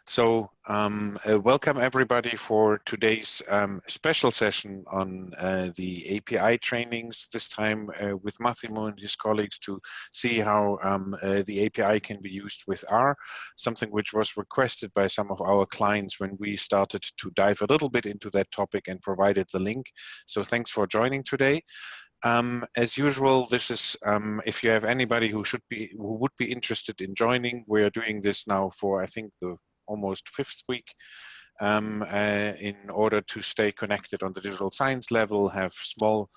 Welcome everybody for today's special session on the API trainings, this time with Massimo and his colleagues to see how the API can be used with R, something which was requested by some of our clients when we started to dive a little bit into that topic and provided the link. So thanks for joining today. As usual, this is if you have anybody who would be interested in joining. We are doing this now for I think the almost 5th week in order to stay connected on the digital science level, have small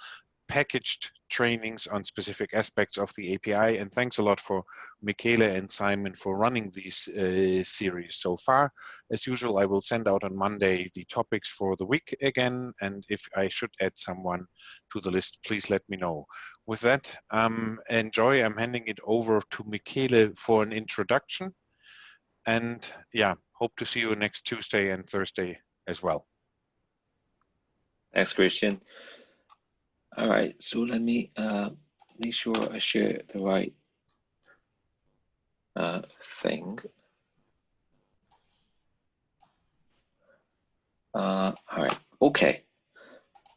packaged trainings on specific aspects of the API. And thanks a lot for Michele and Simon for running these series so far. As usual, I will send out on Monday the topics for the week again. And if I should add someone to the list, please let me know. With that, enjoy. I'm handing it over to Michele for an introduction. And yeah, hope to see you next Tuesday and Thursday as well. Thanks, Christian. All right, so let me make sure I share the right thing. All right, okay.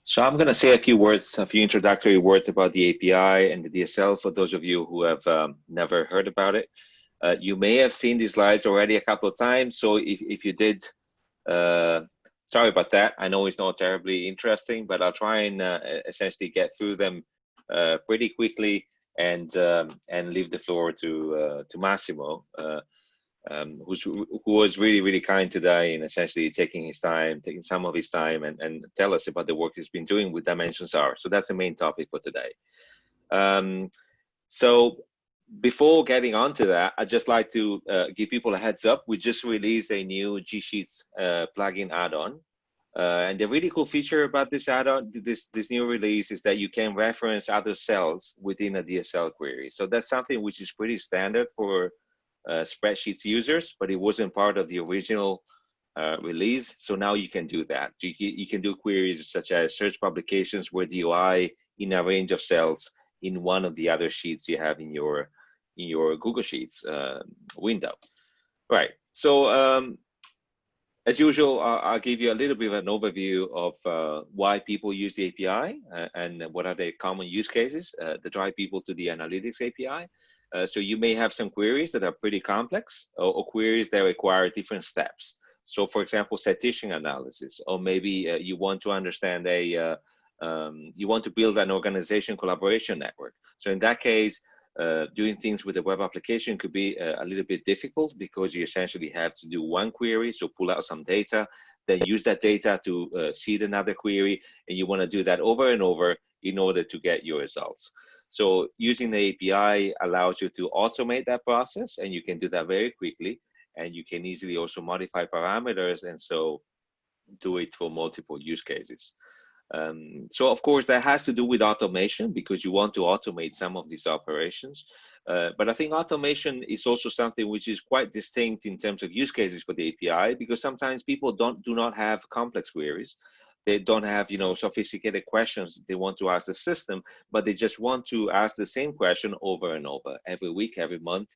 So I'm going to say a few words, a few introductory words about the API and the DSL for those of you who have never heard about it. You may have seen these slides already a couple of times, so if you did, sorry about that. I know it's not terribly interesting, but I'll try and essentially get through them pretty quickly and leave the floor to Massimo, who was really kind today in essentially taking some of his time and tell us about the work he's been doing with Dimensions R. So that's the main topic for today. So before getting on to that, I'd just like to give people a heads up. We just released a new G Sheets plugin add-on. And the really cool feature about this add-on, this new release, is that you can reference other cells within a DSL query. So that's something which is pretty standard for spreadsheets users, but it wasn't part of the original release. So now you can do that. You can do queries such as search publications with DOI in a range of cells in one of the other sheets you have in your Google Sheets window. Right, so as usual, I'll give you a little bit of an overview of why people use the API and what are the common use cases that drive people to the Analytics API. So you may have some queries that are pretty complex or queries that require different steps. So for example, citation analysis, or maybe you want to understand you want to build an organization collaboration network. So in that case, doing things with a web application could be a little bit difficult because you essentially have to do one query, so pull out some data, then use that data to seed another query, and you want to do that over and over in order to get your results. So using the API allows you to automate that process, and you can do that very quickly, and you can easily also modify parameters, and so do it for multiple use cases. So of course that has to do with automation because you want to automate some of these operations. But I think automation is also something which is quite distinct in terms of use cases for the API, because sometimes people do not have complex queries. They don't have, sophisticated questions they want to ask the system, but they just want to ask the same question over and over, every week, every month,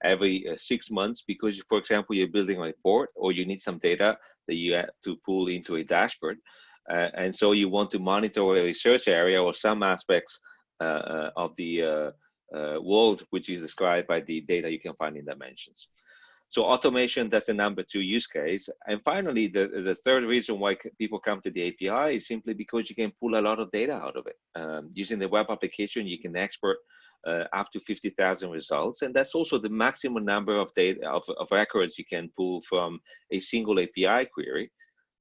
every 6 months, because, for example, you're building a report or you need some data that you have to pull into a dashboard. And so you want to monitor a research area or some aspects of the world, which is described by the data you can find in Dimensions. So automation, that's the number 2 use case. And finally, the third reason why people come to the API is simply because you can pull a lot of data out of it. Using the web application, you can export up to 50,000 results. And that's also the maximum number of data of records you can pull from a single API query,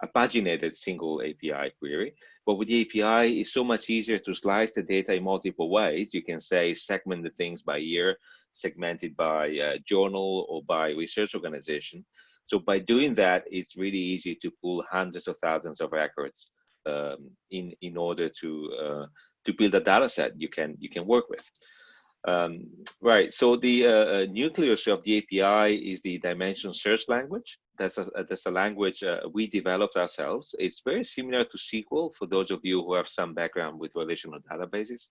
a paginated single API query. But with the API, it's so much easier to slice the data in multiple ways. You can say segment the things by year, segmented by journal or by research organization. So by doing that, it's really easy to pull hundreds of thousands of records in order to build a data set you can work with. Right, so the nucleus of the API is the Dimension search language. That's a language we developed ourselves. It's very similar to SQL for those of you who have some background with relational databases.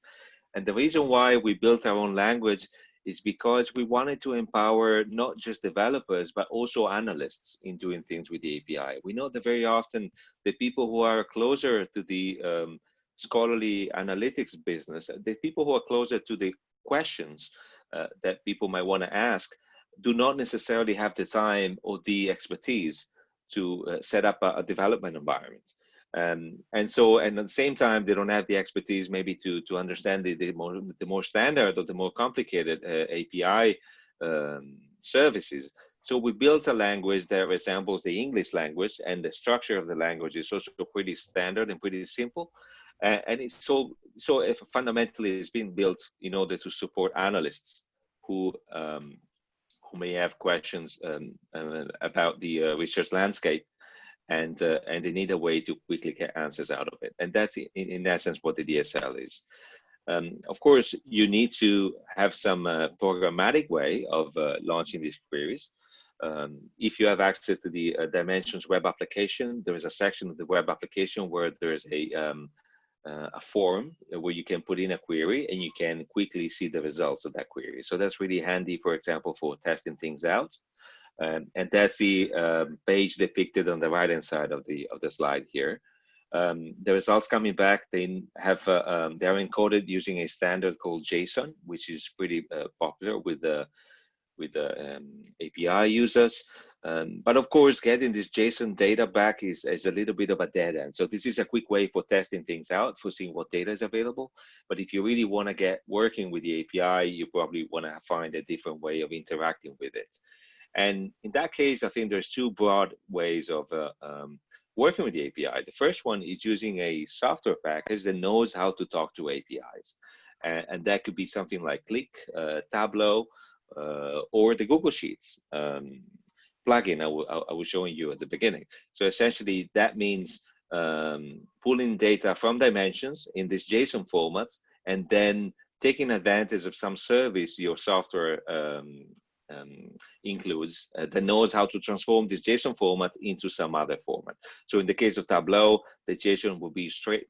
And the reason why we built our own language is because we wanted to empower not just developers, but also analysts in doing things with the API. We know that very often the people who are closer to the scholarly analytics business, the people who are closer to the questions that people might want to ask, do not necessarily have the time or the expertise to set up a development environment. And at the same time, they don't have the expertise maybe to understand the more standard or the more complicated API services. So we built a language that resembles the English language, and the structure of the language is also pretty standard and pretty simple. And it's if fundamentally it's been built in order to support analysts who may have questions about the research landscape, and they need a way to quickly get answers out of it. And that's in essence what the DSL is. Of course, you need to have some programmatic way of launching these queries. If you have access to the Dimensions web application, there is a section of the web application where there is a form where you can put in a query and you can quickly see the results of that query. So that's really handy, for example, for testing things out. And that's the page depicted on the right-hand side of the slide here. The results coming back, they have they're encoded using a standard called JSON, which is pretty popular with the API users. But of course, getting this JSON data back is a little bit of a dead end. So this is a quick way for testing things out, for seeing what data is available. But if you really want to get working with the API, you probably want to find a different way of interacting with it. And in that case, I think there's two broad ways of working with the API. The first one is using a software package that knows how to talk to APIs. And that could be something like Click, Tableau, or the Google Sheets plugin I was showing you at the beginning. So essentially, that means pulling data from Dimensions in this JSON format, and then taking advantage of some service your software includes that knows how to transform this JSON format into some other format. So in the case of Tableau, the JSON will be straight,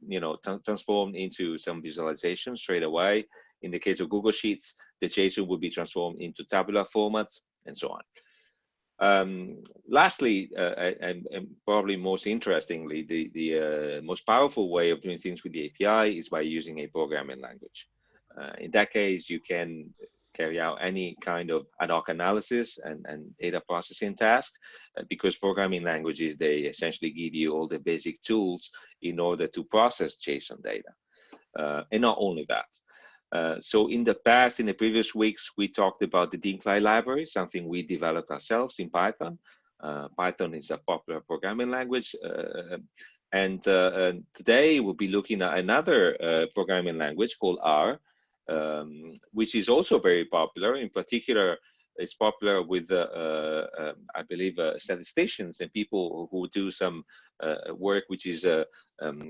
transformed into some visualization straight away. In the case of Google Sheets, the JSON will be transformed into tabular formats, and so on. Lastly, and probably most interestingly, the most powerful way of doing things with the API is by using a programming language. In that case, you can carry out any kind of ad hoc analysis and data processing task, because programming languages, they essentially give you all the basic tools in order to process JSON data. And not only that. So in the past, in the previous weeks, we talked about the dmcli library, something we developed ourselves in Python. Python is a popular programming language. And today we'll be looking at another programming language called R, which is also very popular. In particular, it's popular with, I believe, statisticians and people who do some work which is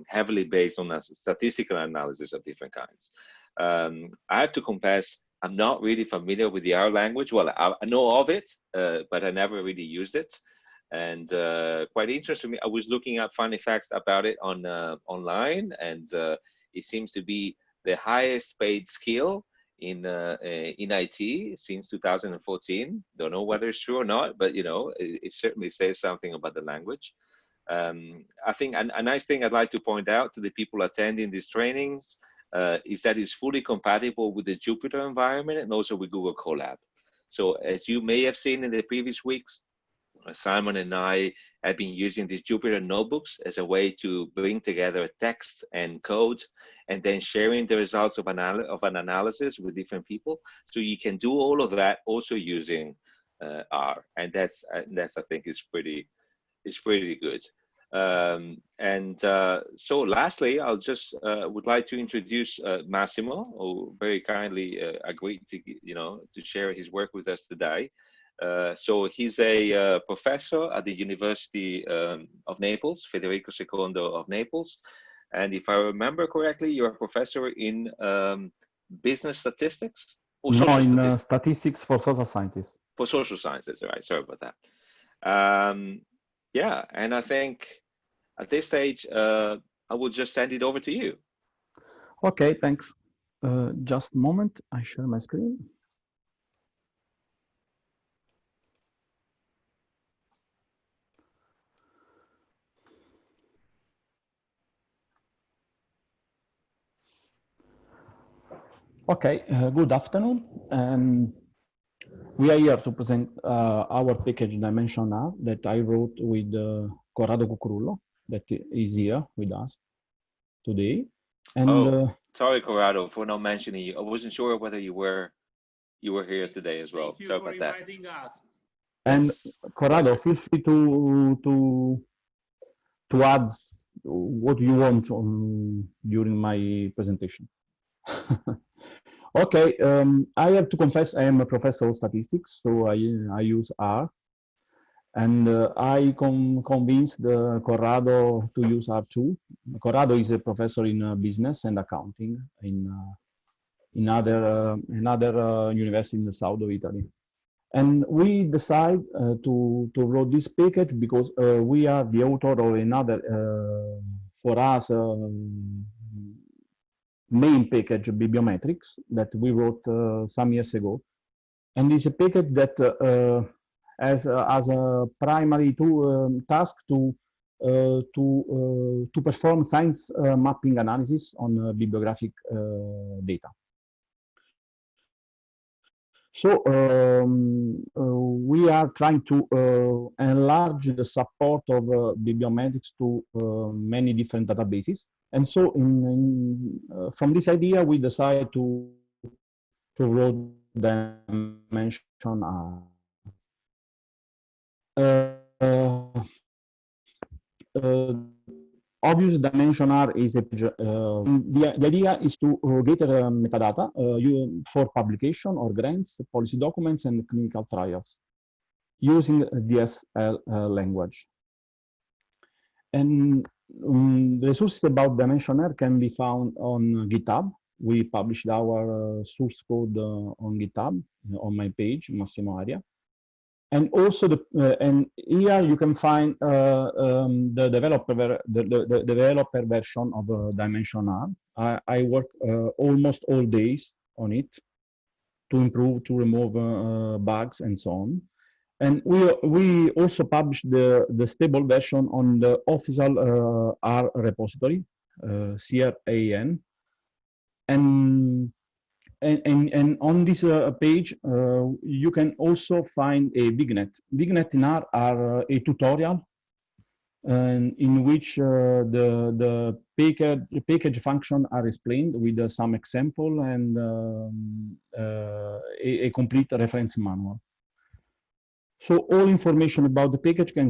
heavily based on a statistical analysis of different kinds. I have to confess, I'm not really familiar with the R language. Well, I know of it, but I never really used it. And quite interesting, I was looking at funny facts about it on online, and it seems to be the highest paid skill in IT since 2014. Don't know whether it's true or not, but it certainly says something about the language. I think a nice thing I'd like to point out to the people attending these trainings is that it's fully compatible with the Jupyter environment and also with Google Colab. So as you may have seen in the previous weeks, Simon and I have been using these Jupyter notebooks as a way to bring together text and code, and then sharing the results of an analysis with different people. So you can do all of that also using R, and that's I think is pretty good. So lastly, I'll just would like to introduce Massimo, who very kindly agreed to share his work with us today. So he's a professor at the University of Naples, Federico II of Naples. And if I remember correctly, you're a professor in business statistics? Or no, in statistics for social sciences. For social sciences, right? Sorry about that. Yeah, and I think at this stage, I will just send it over to you. Okay, thanks. Just a moment, I share my screen. Okay, good afternoon. We are here to present our package Dimension R that I wrote with Corrado Cucurullo, that is here with us today. And sorry, Corrado, for not mentioning you. I wasn't sure whether you were here today as well. Sorry about that. Us. And Yes, Corrado, feel free to add what you want during my presentation. Okay, I have to confess I am a professor of statistics, so I use R. And I convinced Corrado to use R too. Corrado is a professor in business and accounting in another university in the south of Italy. And we decide to write this package because we are the author of another, for us, main package, Biometrics, that we wrote some years ago. And it's a package that as a primary task to perform science mapping analysis on bibliographic data. So we are trying to enlarge the support of Biometrics to many different databases. And so from this idea, we decided to write Dimension R. Obvious Dimension R is a the idea is to gather metadata for publication or grants, policy documents, and clinical trials using DSL language. And the resources about Dimension R can be found on GitHub. We published our source code on GitHub on my page, Massimo Aria. And also, and here you can find the developer version of Dimension R. I work almost all days on it to improve, to remove bugs, and so on. And we also published the stable version on the official R repository, CRAN. And on this page, you can also find a BigNet. BigNet in R are a tutorial in which the package function are explained with some example and a complete reference manual. So all information about the package can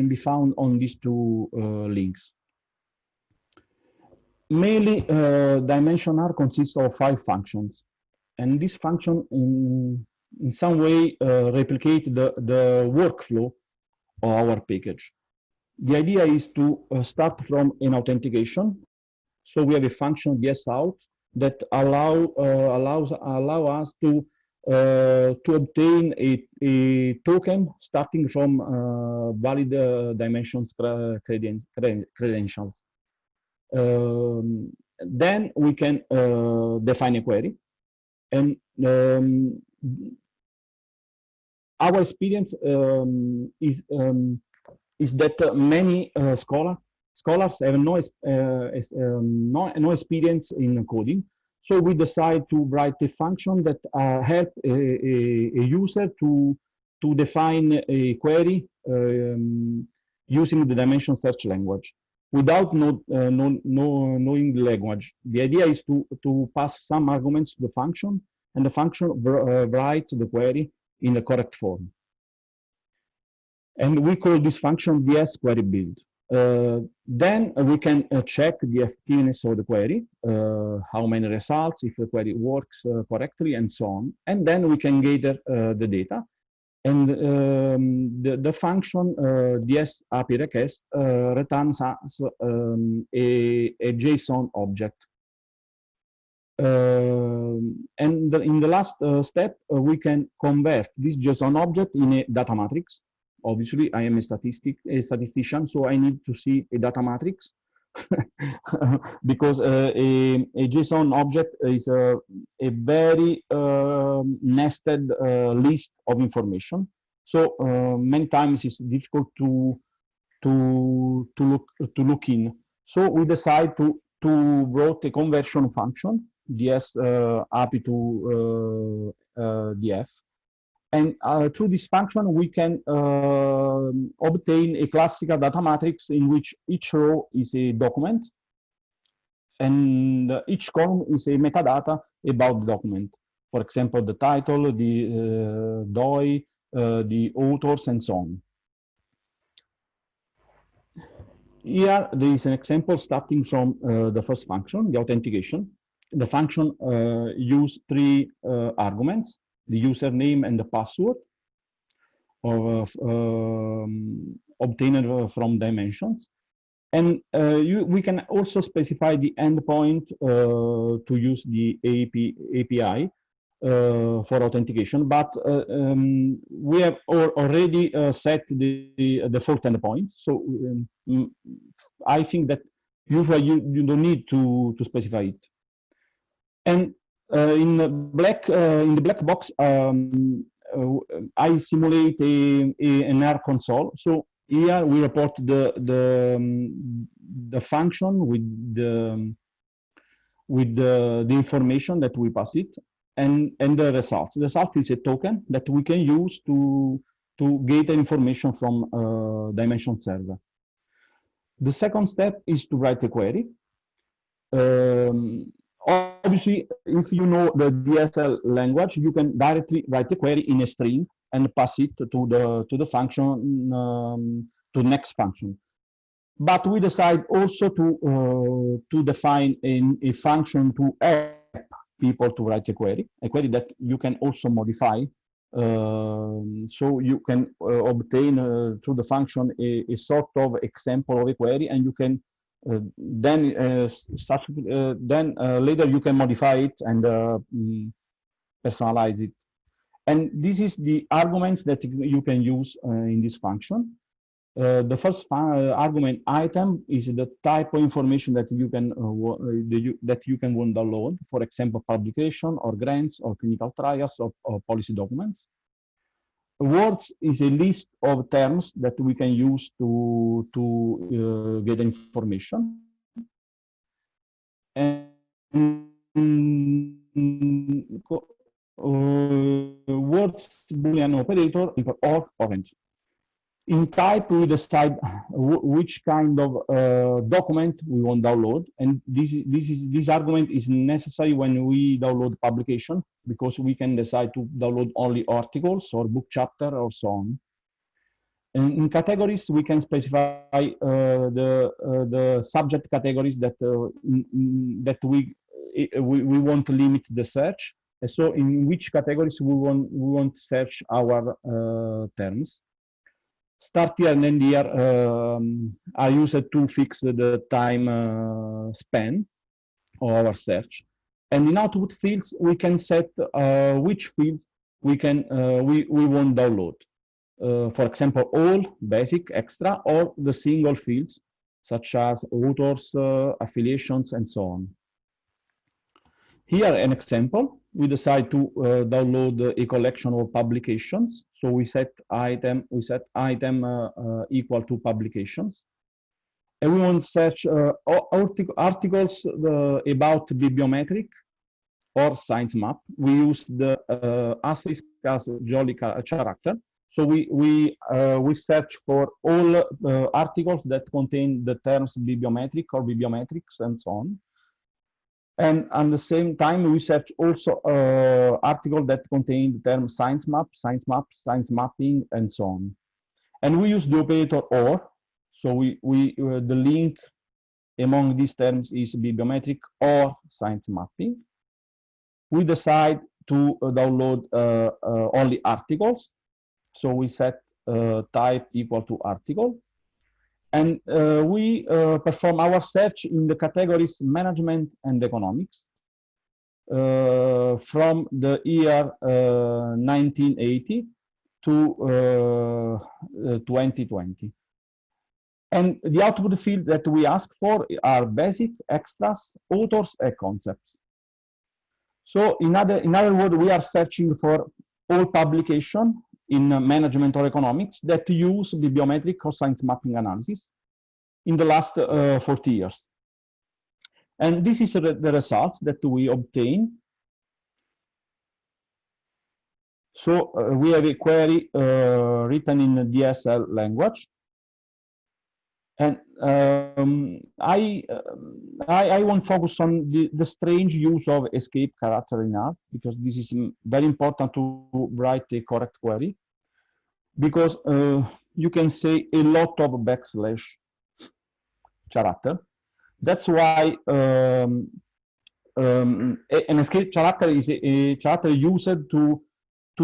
be found on these two links. Mainly, Dimension R consists of 5 functions, and this function in some way replicate the workflow of our package. The idea is to start from an authentication. So we have a function DSOut that allow us to obtain a token starting from valid dimensions credentials. Then we can define a query, and our experience is that many scholars have no experience in coding. So we decide to write a function that help a user to define a query using the dimension search language without knowing the language. The idea is to pass some arguments to the function, and the function write the query in the correct form. And we call this function DS query build. Then we can check the effectiveness of the query, how many results, if the query works correctly, and so on. And then we can gather the data. And the function DS API request returns us a JSON object. And in the last step, we can convert this JSON object in a data matrix. Obviously, I am a statistician, so I need to see a data matrix because a JSON object is a very nested list of information. So many times it's difficult to look in. So we decide to write a conversion function DS API to DF. And through this function, we can obtain a classical data matrix in which each row is a document and each column is a metadata about the document. For example, the title, the DOI, the authors, and so on. Here, there is an example starting from the first function, the authentication. The function uses three arguments: the username and the password obtained from dimensions. And we can also specify the endpoint to use the API for authentication, but we have already set the default endpoint. So I think that usually you don't need to specify it. And in the black box, I simulate an R console. So here we report the function with the information that we pass it, and the results. The result is a token that we can use to get information from dimension server. The second step is to write a query. Obviously, if you know the DSL language, you can directly write a query in a string and pass it to the function, to next function. But we decide also to define a function to help people to write a query that you can also modify. So you can obtain through the function a sort of example of a query, and you can later you can modify it and personalize it. And this is the arguments that you can use in this function. The first argument item is the type of information that you can want to download. For example, publication or grants or clinical trials or policy documents. Words is a list of terms that we can use to get information. And words Boolean operator or orange. In type, we decide which kind of document we want to download, and this argument is necessary when we download publication, because we can decide to download only articles or book chapter or so on. And in categories, we can specify the subject categories that we want to limit the search. And so, in which categories we want to search our terms. Start here and end here I use it to fix the time span of our search. And in output fields, we can set which fields we want to download. For example, all, basic, extra, or the single fields, such as authors, affiliations, and so on. Here, an example. We decide to download a collection of publications. So we set item equal to publications, and we want to search articles about bibliometric or science map. We use the asterisk as jolly character. So we search for all articles that contain the terms bibliometric or bibliometrics and so on. And at the same time, we search also articles that contain the term science map, science mapping, and so on. And we use the operator or. So the link among these terms is bibliometric or science mapping. We decide to download only articles. So we set type equal to article. And we perform our search in the categories management and economics from the year 1980 to 2020. And the output field that we ask for are basic, extras, authors, and concepts. So in other words, we are searching for all publication in management or economics that use bibliometric or science mapping analysis in the last 40 years. And this is the results that we obtain. So we have a query written in the DSL language. And I won't focus on the strange use of escape character in R, because this is very important to write a correct query, because you can say a lot of backslash character. That's why an escape character is a character used to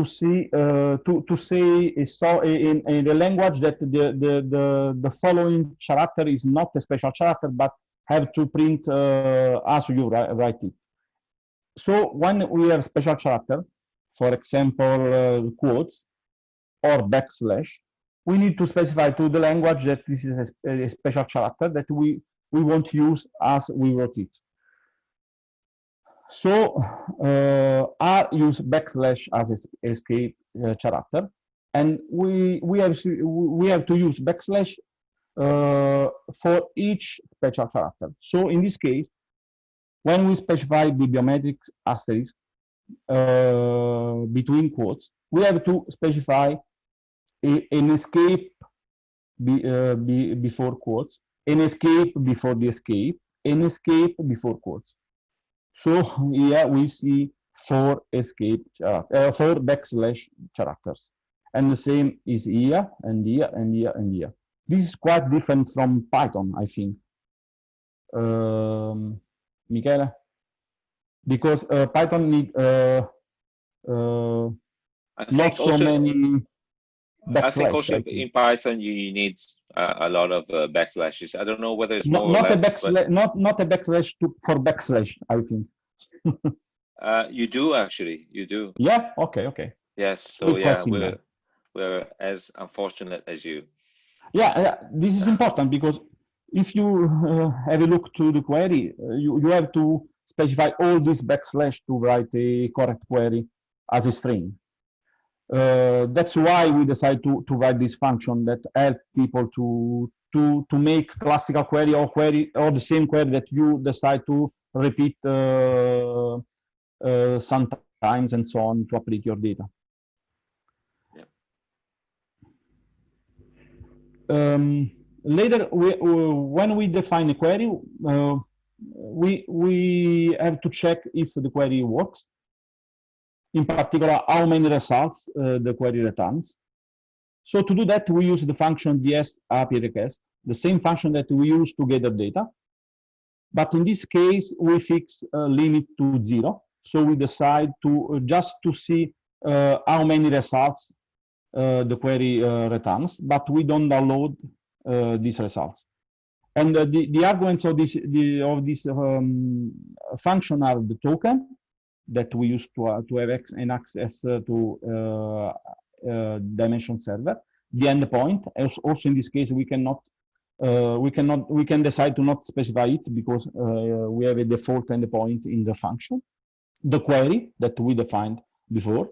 see to say in the language that the following character is not a special character, but have to print as you write it. So when we have special character, for example quotes or backslash, we need to specify to the language that this is a special character that we won't use as we wrote it. So R use backslash as escape character, and we have to use backslash for each special character. So in this case, when we specify the biometrics asterisk between quotes, we have to specify an escape before quotes, an escape before the escape, an escape before quotes. So here we see 4 escape four backslash characters, and the same is here and here and here and here. This is quite different from Python, I think. Michele, because Python need not so many backslash. I think also in Python you need a lot of backslashes. I don't know whether it's more or less, not a backslash for backslash, I think. You do actually, you do. Yeah. Okay. Yes. So yeah, we're as unfortunate as you. Yeah, this is important, because if you have a look to the query, you have to specify all this backslash to write a correct query as a string. That's why we decide to write this function that help people to make classical query or the same query that you decide to repeat sometimes and so on to update your data. Yeah. Later, when we define a query, we have to check if the query works. In particular, how many results the query returns. So to do that, we use the function ds_API_request, the same function that we use to gather data. But in this case, we fix a limit to 0. So we decide to just to see how many results the query returns, but we don't download these results. And the arguments of this function are the token that we use to have an access to dimension server, the endpoint. Also in this case, we can decide to not specify it, because we have a default endpoint in the function, the query that we defined before,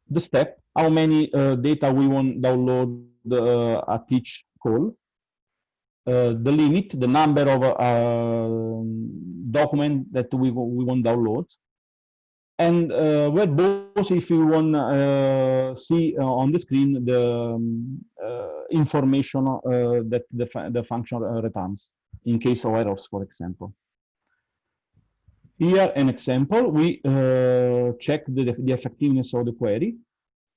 the step, how many data we want download at each call, the limit, the number of document that we want download, and both, if you want see on the screen the information that the function returns in case of errors, for example. Here an example, we check the effectiveness of the query.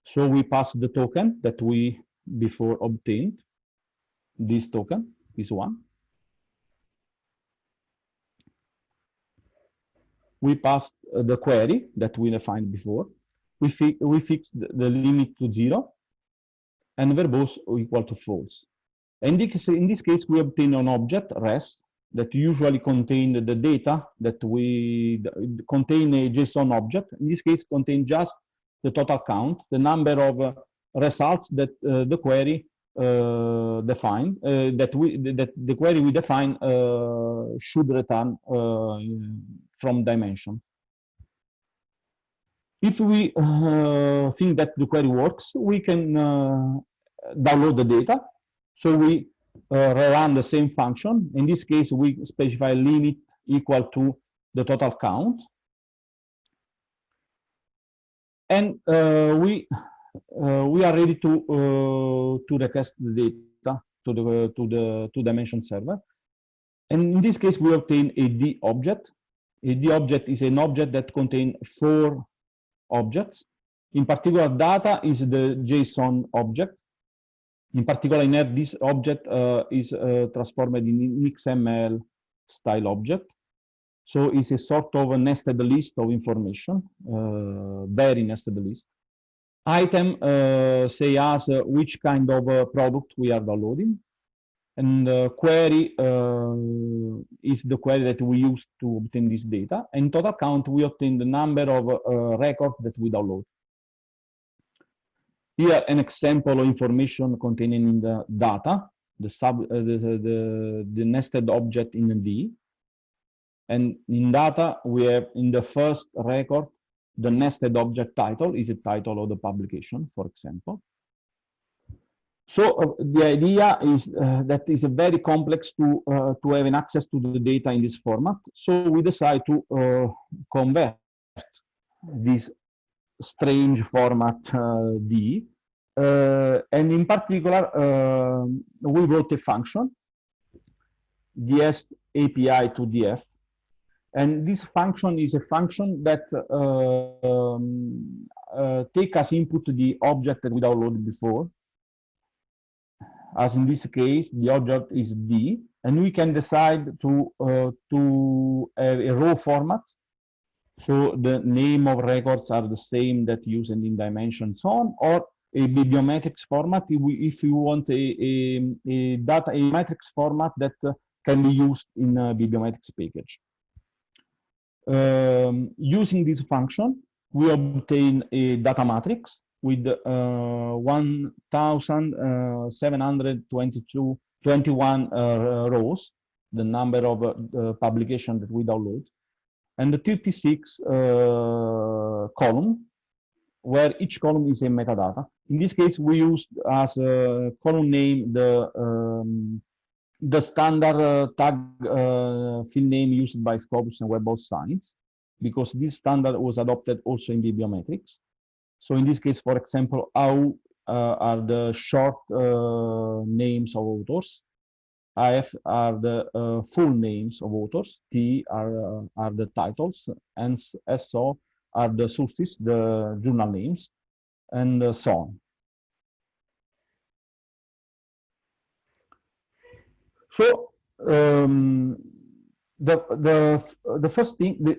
So we pass the token that we before obtained, this token, this one. We passed the query that we defined before. We fixed the limit to 0, and verbose equal to false. And in this case, we obtain an object, res, that usually contain the data that we contain a JSON object. In this case, contain just the total count, the number of results that the query defined, that the query we define should return from dimensions. If we think that the query works, we can download the data. So we run the same function. In this case, we specify limit equal to the total count. And we are ready to request the data to the two-dimension server. And in this case, we obtain a D object. A D object is an object that contains 4 objects. In particular, data is the JSON object. In particular, in here, this object is transformed in an XML style object. So it's a sort of a nested list of information, very nested list. Item say us which kind of product we are downloading. And query is the query that we use to obtain this data. And total count, we obtain the number of records that we download. Here, an example of information contained in the data, the nested object in the D. And in data, we have in the first record, the nested object title is the title of the publication, for example. So the idea is that it's very complex to have an access to the data in this format. So we decide to convert this strange format D. And in particular, we wrote a function, DS API to DF. And this function is a function that take as input the object that we downloaded before. As in this case, the object is D, and we can decide to have a raw format. So the name of records are the same that used in dimensions on, or a bibliometrics format if you want a data a matrix format that can be used in a bibliometrics package. Using this function, we obtain a data matrix with 1,721 rows, the number of publication that we download, and the 36 column, where each column is a metadata. In this case, we used as a column name the standard tag field name used by Scopus and Web of Science, because this standard was adopted also in bibliometrics. So in this case, for example, AU are the short names of authors, AF are the full names of authors, T are the titles, and SO are the sources, the journal names, and so on. So the first thing, the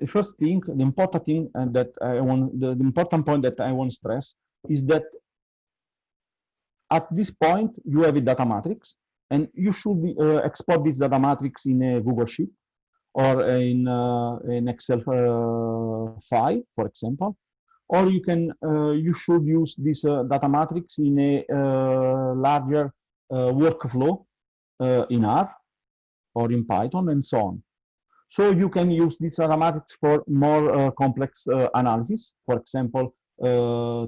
important thing, and that I want, the important point that I want to stress is that at this point you have a data matrix, and you should export this data matrix in a Google Sheet or in an Excel file, for example, or you can you should use this data matrix in a larger workflow in R or in Python and so on. So you can use this data matrix for more complex analysis, for example,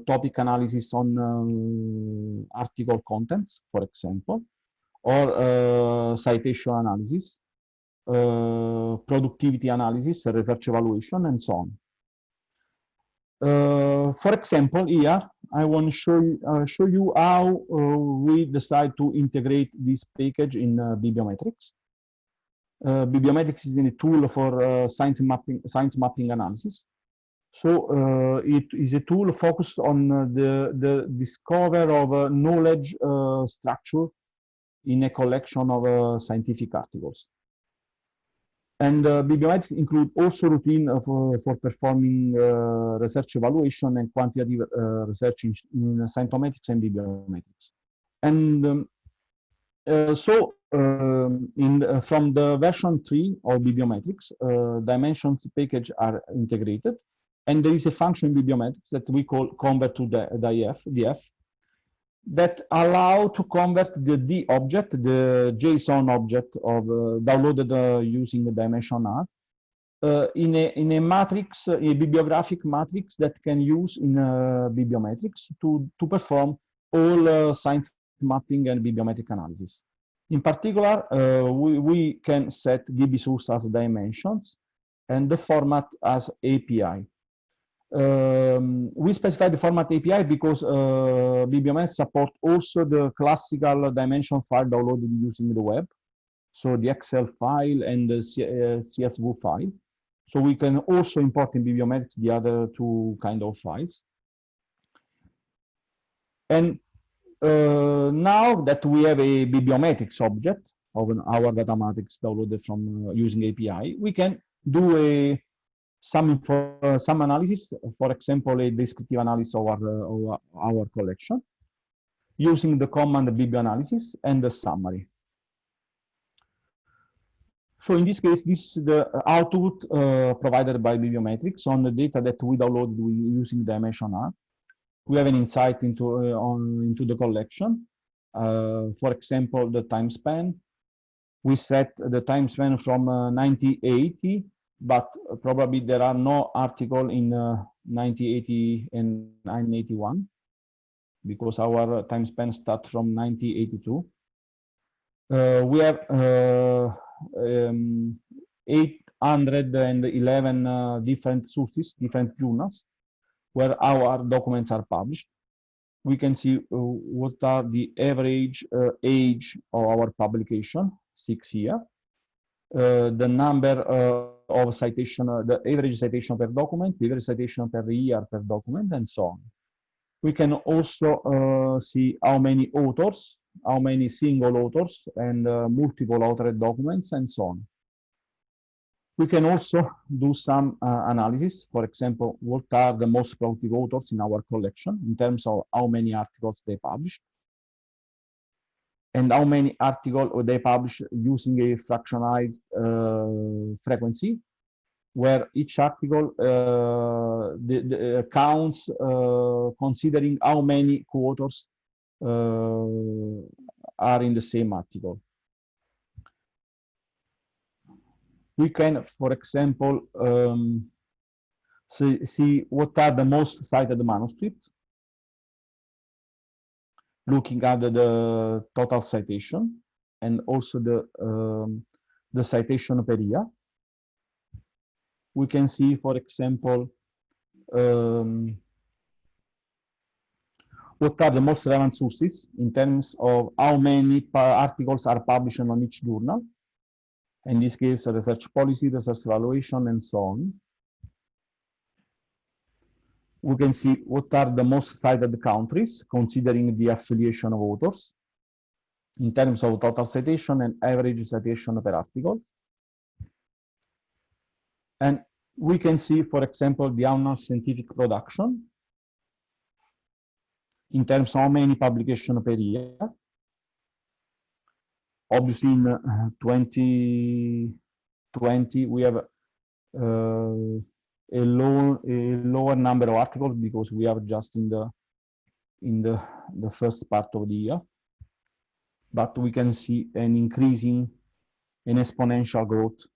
topic analysis on article contents, for example, or citation analysis, productivity analysis, research evaluation, and so on. For example, here I want to show you how we decide to integrate this package in Biometrics. Biometrics is a tool for science mapping analysis. So it is a tool focused on the discovery of knowledge structure in a collection of scientific articles. And Biometrics include also routine for performing research evaluation and quantitative research in scientometrics and bibliometrics. And from the version 3 of Biometrics, dimensions package are integrated, and there is a function in Biometrics that we call convert to the DF, that allow to convert the D object, the JSON object of downloaded using the dimension R, in a matrix, a bibliographic matrix that can use in Biometrics to perform all science mapping and bibliometric analysis. In particular, we can set DB source as dimensions and the format as API. We specify the format API because Biometrics support also the classical dimension file downloaded using the web, so the Excel file and the CSV file. So we can also import in Biometrics the other two kind of files. And now that we have a Biometrics object of our data matrix downloaded from using API, we can do some analysis, for example, a descriptive analysis of our collection using the command BibAnalysis and the summary. So in this case, this is the output provided by Biometrics on the data that we downloaded using Dimension R. We have an insight into the collection. For example, the time span. We set the time span from 1980, but probably there are no article in 1980 and 1981 because our time span starts from 1982. We have 811 different sources, different journals, where our documents are published. We can see what are the average age of our publication, 6 years. The number of citation, the average citation per document, the average citation per year per document, and so on. We can also see how many authors, how many single authors, and multiple authored documents, and so on. We can also do some analysis. For example, what are the most productive authors in our collection in terms of how many articles they published, and how many articles they publish using a fractionalized frequency, where each article counts considering how many co-authors are in the same article. We can, for example, see what are the most cited manuscripts, looking at the total citation and also the citation per year. We can see, for example, what are the most relevant sources in terms of how many articles are published on each journal. In this case, research policy, research evaluation, and so on. We can see what are the most cited countries, considering the affiliation of authors, in terms of total citation and average citation per article. And we can see, for example, the annual scientific production, in terms of how many publications per year. Obviously, in 2020, we have a lower number of articles because we are just in the first part of the year. But we can see an increasing, an exponential growth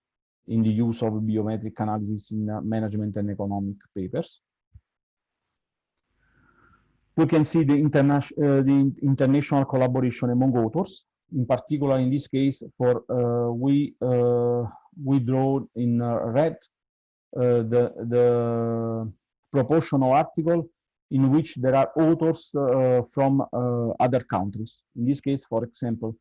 in the use of biometric analysis in management and economic papers. We can see the international collaboration among authors. In particular, in this case, for we draw in red the proportion of article in which there are authors from other countries. In this case, for example,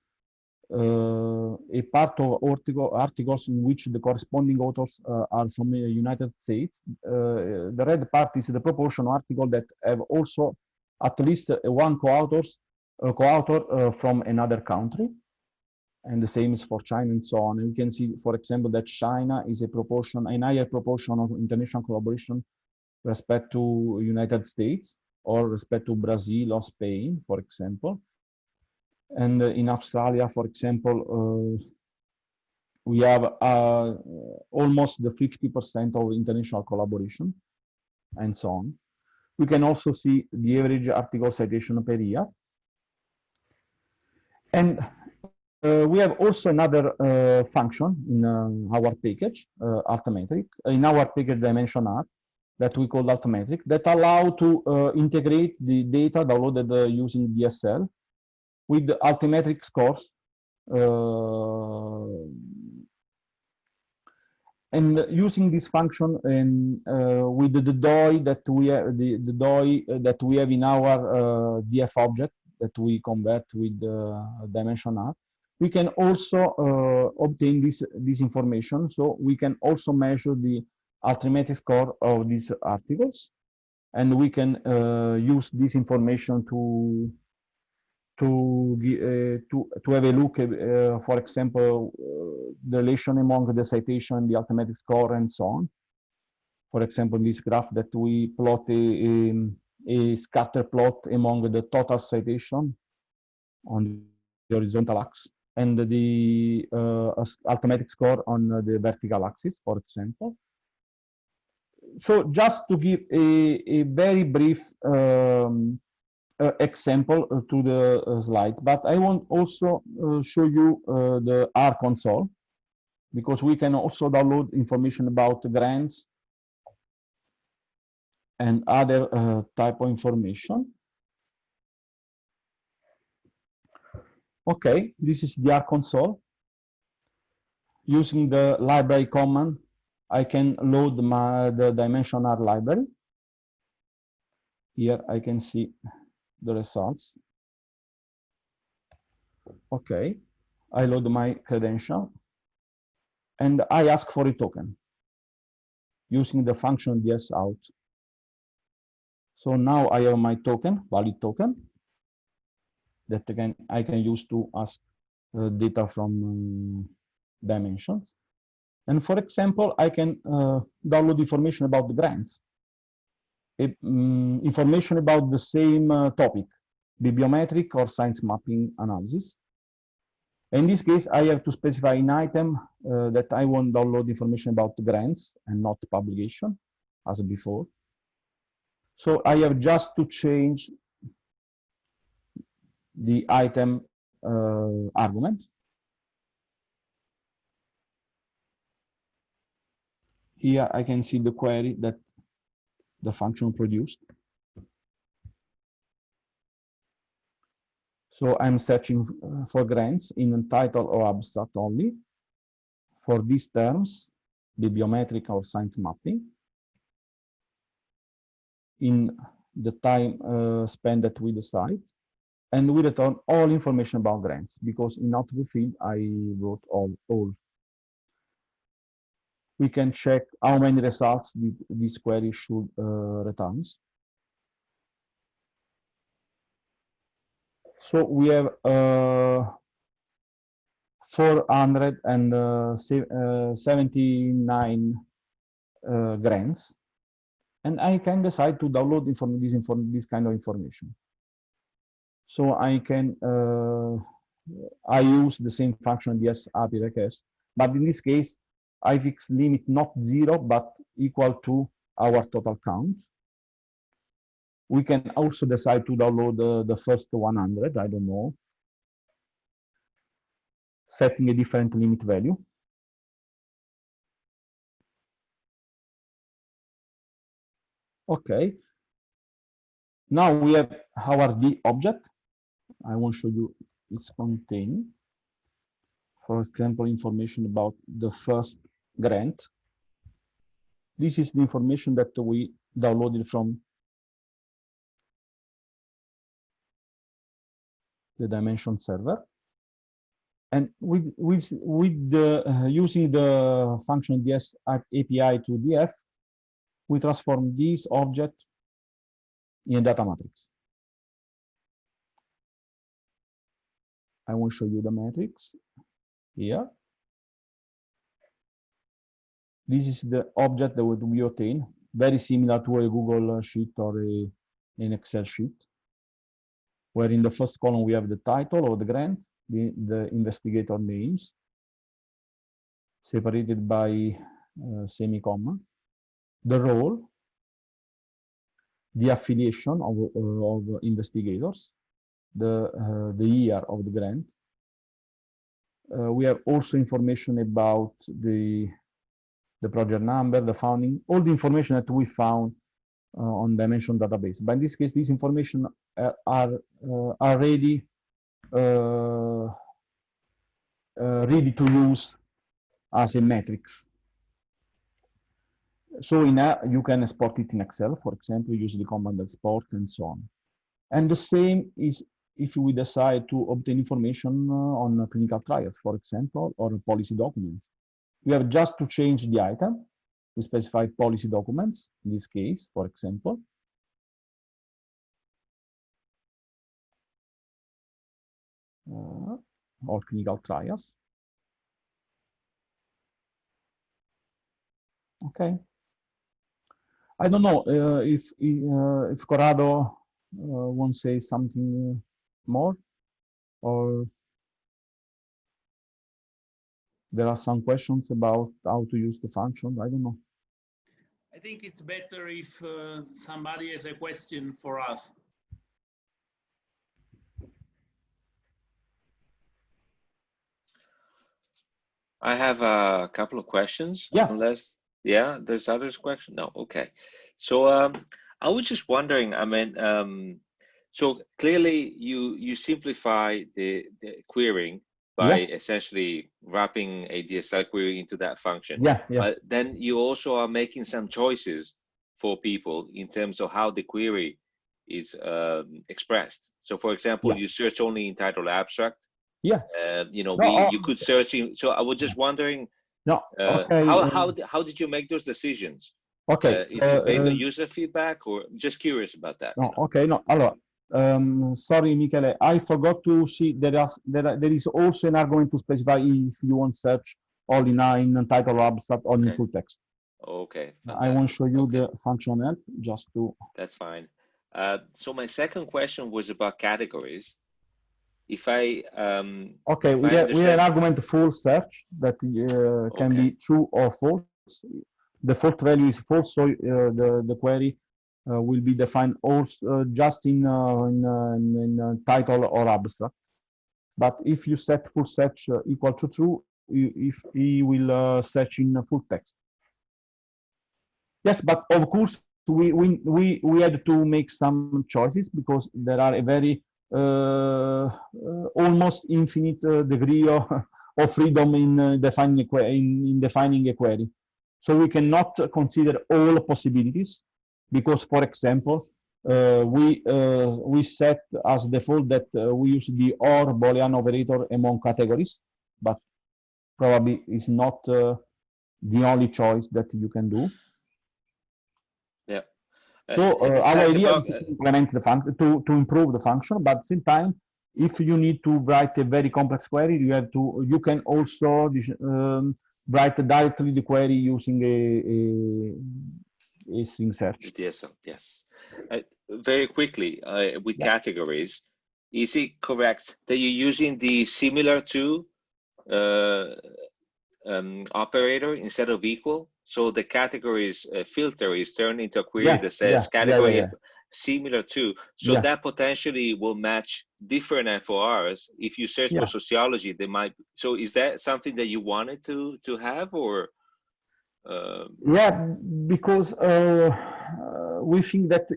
a part of articles in which the corresponding authors are from the United States. The red part is the proportion of articles that have also at least one co-author from another country, and the same is for China and so on. And we can see, for example, that China is a higher proportion of international collaboration respect to United States or respect to Brazil or Spain, for example. And in Australia, for example, we have almost the 50% of international collaboration, and so on. We can also see the average article citation per year. And we have also another function in our package, Authmetric, in our package Dimension R, that we call Authmetric, that allow to integrate the data downloaded using DSL with the Authmetric scores and using this function and with the DOI that we have, the DOI that we have in our DF object that we convert with dimension R, we can also obtain this information. So we can also measure the arithmetic score of these articles, and we can use this information to have a look at, for example, the relation among the citation, the arithmetic score, and so on. For example, this graph that we plot a scatter plot among the total citation on the horizontal axis and the arithmetic score on the vertical axis, for example. So just to give a very brief example to the slides, but I want also show you the R console, because we can also download information about grants and other type of information. Okay, this is the R console. Using the library command, I can load the dimension R library. Here I can see the results. Okay, I load my credential and I ask for a token using the function ds_out. So now I have my token, valid token, that again I can use to ask data from dimensions. And for example, I can download information about the grants, information about the same topic, bibliometric or science mapping analysis. In this case, I have to specify an item that I want to download information about the grants and not publication, as before. So I have just to change the item argument. Here I can see the query that the function produced. So I'm searching for grants in title or abstract only for these terms, bibliometric or science mapping, in the time spent that we decide, and we return all information about grants, because in output field I wrote all. We can check how many results this query should returns. So we have 479 grants, and I can decide to download this kind of information. So I can I use the same function ds API request, but in this case I fix limit not 0 but equal to our total count. We can also decide to download the first 100, I don't know, setting a different limit value. Okay. Now we have our D object. I want to show you its containing. For example, information about the first grant. This is the information that we downloaded from the dimension server. And using the function ds API to df, we transform this object in a data matrix. I will show you the matrix here. This is the object that we obtain, very similar to a Google sheet or an Excel sheet, where in the first column we have the title of the grant, the investigator names, separated by semicolon, the role, the affiliation of investigators, the year of the grant. We have also information about the project number, the founding, all the information that we found on Dimension database. But in this case, these information are already ready to use as a matrix. So you can export it in Excel, for example, use the command export and so on. And the same is if we decide to obtain information on clinical trials, for example, or policy documents. We have just to change the item. We specify policy documents, in this case, for example. Or clinical trials. Okay. I don't know if Corrado wants to say something more, or there are some questions about how to use the function. I don't know. I think it's better if somebody has a question for us. I have a couple of questions. Yeah. Unless, yeah, there's others question. No, okay. So I was just wondering. I mean, so clearly you simplify the querying by essentially wrapping a DSL query into that function. Yeah, yeah. But then you also are making some choices for people in terms of how the query is expressed. So, for example, you search only in title abstract. Yeah. You know, No, you could search in. So I was just wondering, no, okay, how did you make those decisions? Okay. Is it based on user feedback, or just curious about that? No, okay, no. Allora, sorry, Michele, I forgot to see there is also an argument to specify if you want search all in title abstract or in full text. Okay. Fantastic. I won't show you the function help just to. That's fine. So my second question was about categories. If I okay, we have an argument full search that can be true or false. The default value is false, so the query will be defined also just in title or abstract. But if you set full search equal to true, if he will search in full text. Yes, but of course we had to make some choices because there are a very almost infinite degree of freedom in defining a query. So we cannot consider all possibilities because, for example, we set as default that we use the OR Boolean operator among categories, but probably is not the only choice that you can do. Yeah. So our idea is to implement the function to improve the function, but at the same time, if you need to write a very complex query, you can also write directly the query using a string search. DSL, yes. Very quickly, with categories, is it correct that you're using the similar to operator instead of equal? So the categories filter is turned into a query that says category similar to. So that potentially will match different FORs. If you search for sociology, they might. So is that something that you wanted to have, or? Yeah, because we think that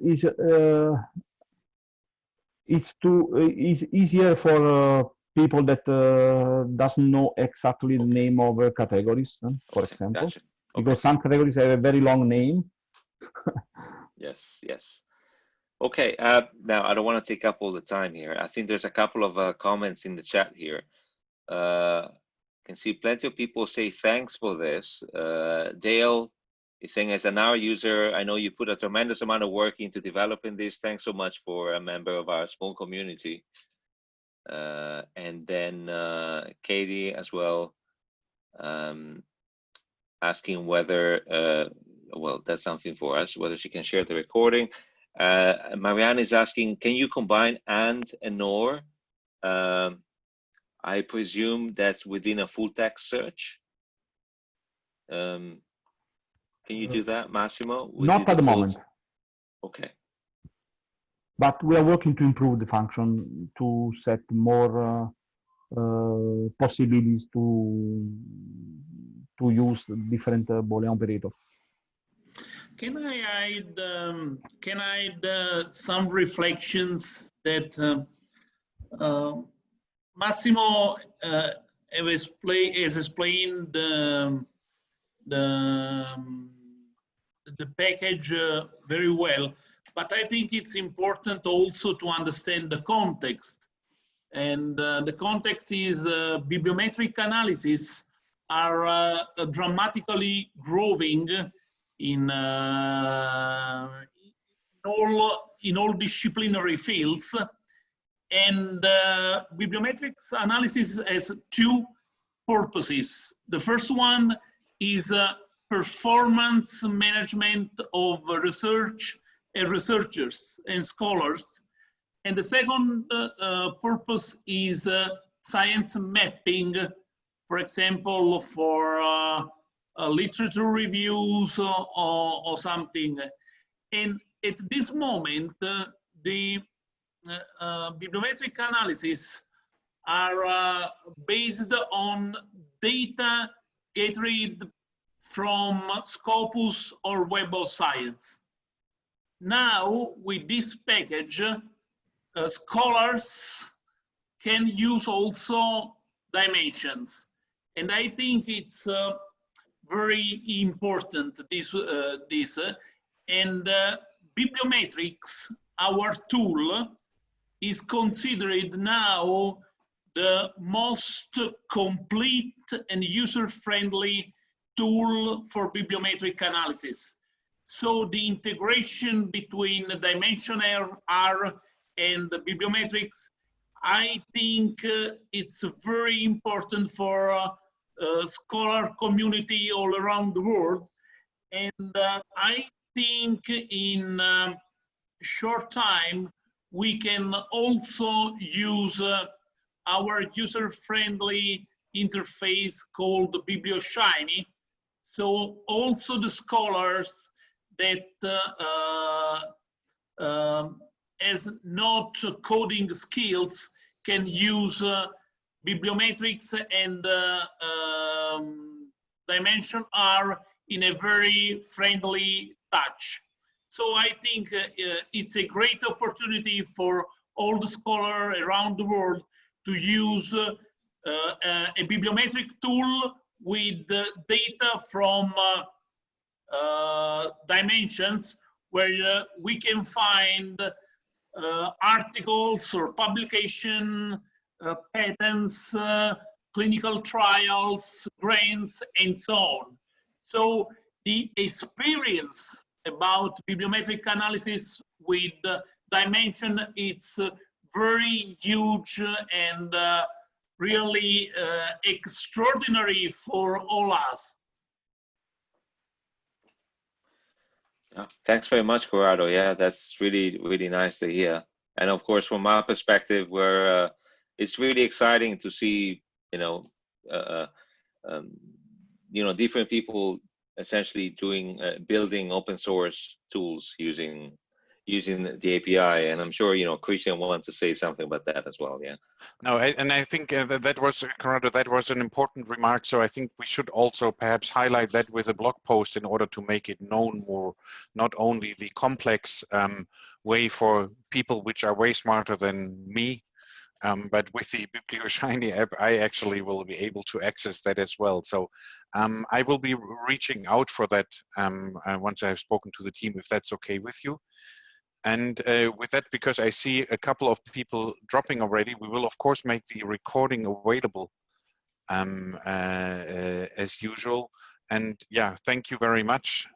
it's easier for people that doesn't know exactly the name of categories, for example. Gotcha. Because some categories have a very long name. Yes. Okay, now I don't want to take up all the time here. I think there's a couple of comments in the chat here. Can see plenty of people say thanks for this. Dale is saying, as an R user, I know you put a tremendous amount of work into developing this. Thanks so much for a member of our small community. And then Katie as well, asking whether, well, that's something for us, whether she can share the recording. Marianne is asking, can you combine and nor? I presume that's within a full text search. Can you do that, Massimo? Not at the moment. Okay. But we are working to improve the function to set more possibilities to use different Boolean operators. Can I add some reflections that Massimo has explained the package very well, but I think it's important also to understand the context. And the context is bibliometric analysis are dramatically growing in all disciplinary fields. And bibliometrics analysis has two purposes. The first one is performance management of research and researchers and scholars. And the second purpose is science mapping, for example, for literature reviews or something. And at this moment, the bibliometric analysis are based on data gathered from Scopus or Web of Science. Now, with this package, scholars can use also dimensions. And I think it's very important, and Bibliometrics, our tool, is considered now the most complete and user-friendly tool for bibliometric analysis. So the integration between the Dimension R and the Bibliometrics, I think it's very important for scholar community all around the world. And I think in short time, we can also use our user-friendly interface called BiblioShiny. So also the scholars that has not coding skills can use Bibliometrics and Dimension R in a very friendly touch. So I think it's a great opportunity for all the scholars around the world to use a bibliometric tool with data from dimensions where we can find articles or publication, patents, clinical trials, grants, and so on. So the experience about bibliometric analysis with dimension, it's very huge and really extraordinary for all us. Yeah, thanks very much, Corrado. Yeah, that's really, really nice to hear. And of course, from my perspective, where it's really exciting to see, different people essentially doing building open source tools using the API. And I'm sure Christian wants to say something about that as well. Yeah. No, and I think that was, Corrado, that was an important remark. So I think we should also perhaps highlight that with a blog post in order to make it known more, not only the complex way for people which are way smarter than me, but with the BiblioShiny app, I actually will be able to access that as well. So I will be reaching out for that once I've spoken to the team, if that's okay with you. And with that, because I see a couple of people dropping already, we will of course make the recording available as usual. And yeah, thank you very much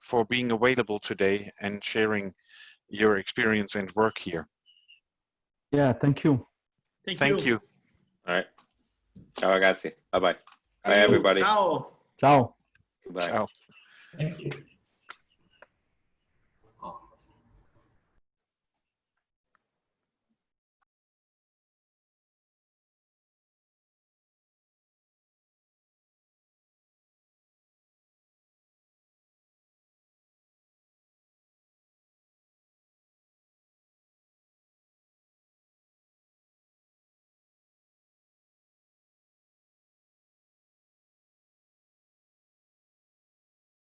for being available today and sharing your experience and work here. Yeah, thank you. Thank you. All right. Ciao, ragazzi. Bye-bye. Bye, everybody. Ciao. Ciao. Goodbye. Ciao. Thank you.